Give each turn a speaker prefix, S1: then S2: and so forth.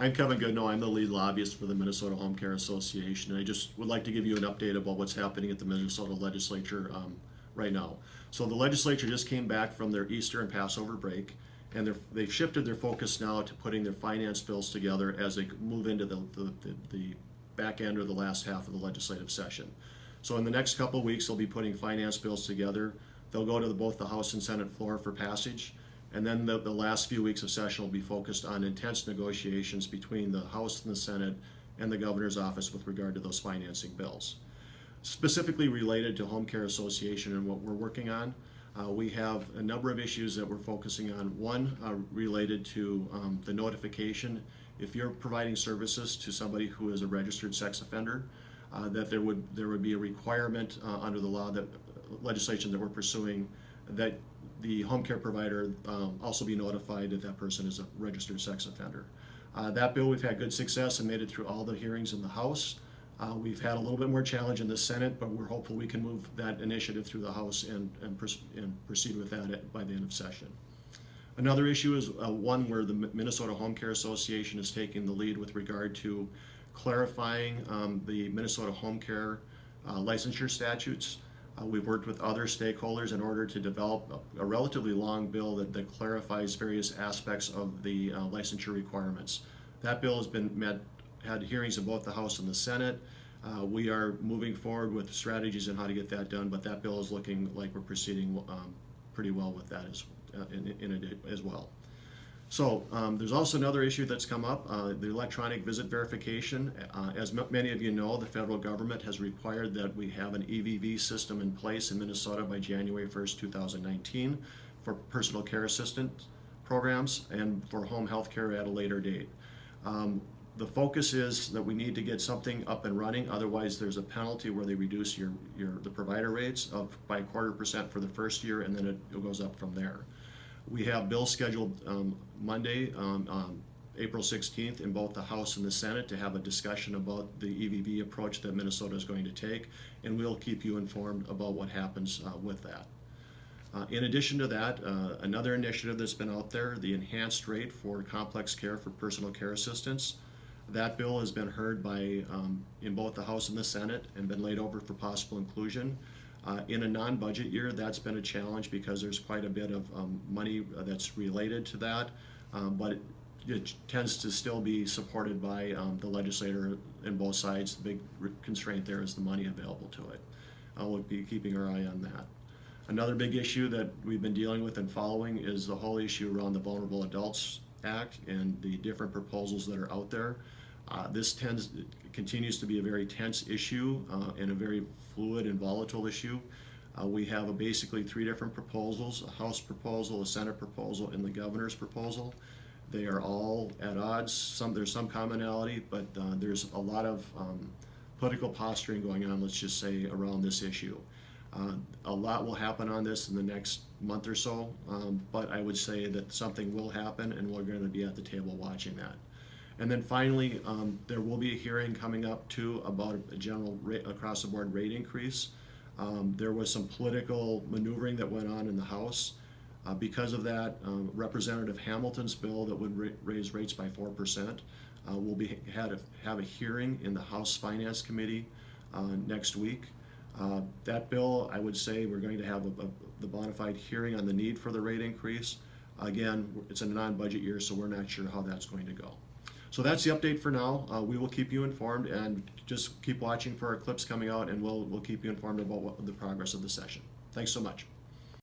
S1: I'm Kevin Goodnow. I'm the lead lobbyist for the Minnesota Home Care Association. And I just would like to give you an update about what's happening at the Minnesota legislature right now. So the legislature just came back from their Easter and Passover break, and they've shifted their focus now to putting their finance bills together as they move into the back end or the last half of the legislative session. So in the next couple of weeks, they'll be putting finance bills together. They'll go to both the House and Senate floor for passage. And then the last few weeks of session will be focused on intense negotiations between the House and the Senate and the governor's office with regard to those financing bills. Specifically related to Home Care Association and what we're working on, we have a number of issues that we're focusing on. One related to the notification. If you're providing services to somebody who is a registered sex offender, that there would be a requirement under the law, that legislation that we're pursuing, that the home care provider also be notified that that person is a registered sex offender. That bill, we've had good success and made it through all the hearings in the House. We've had a little bit more challenge in the Senate, but we're hopeful we can move that initiative through the House and proceed with that by the end of session. Another issue is one where the Minnesota Home Care Association is taking the lead with regard to clarifying the Minnesota Home Care licensure statutes. We've worked with other stakeholders in order to develop a relatively long bill that clarifies various aspects of the licensure requirements. That bill has had hearings in both the House and the Senate. We are moving forward with strategies on how to get that done, but that bill is looking like we're proceeding pretty well with that as well. So there's also another issue that's come up, the electronic visit verification. As many of you know, the federal government has required that we have an EVV system in place in Minnesota by January 1st, 2019 for personal care assistant programs and for home health care at a later date. The focus is that we need to get something up and running, otherwise there's a penalty where they reduce the provider rates by 0.25% for the first year, and then it goes up from there. We have bills scheduled Monday, April 16th, in both the House and the Senate to have a discussion about the EVV approach that Minnesota is going to take, and we'll keep you informed about what happens with that. In addition to that, another initiative that's been out there, the enhanced rate for complex care for personal care assistants. That bill has been heard in both the House and the Senate and been laid over for possible inclusion. In a non-budget year, that's been a challenge because there's quite a bit of money that's related to that, but it tends to still be supported by the legislator in both sides. The big constraint there is the money available to it. We'll be keeping our eye on that. Another big issue that we've been dealing with and following is the whole issue around the Vulnerable Adults Act and the different proposals that are out there. This continues to be a very tense issue and a very fluid and volatile issue. We have basically three different proposals: a House proposal, a Senate proposal, and the governor's proposal. They are all at odds. There's some commonality, but there's a lot of political posturing going on, let's just say, around this issue. A lot will happen on this in the next month or so, but I would say that something will happen, and we're going to be at the table watching that. And then finally, there will be a hearing coming up too about a general across-the-board rate increase. There was some political maneuvering that went on in the House. Because of that, Representative Hamilton's bill that would raise rates by 4% will have a hearing in the House Finance Committee next week. That bill, I would say, we're going to have the bona fide hearing on the need for the rate increase. Again, it's a non-budget year, so we're not sure how that's going to go. So that's the update for now. We will keep you informed, and just keep watching for our clips coming out, and we'll keep you informed about the progress of the session. Thanks so much.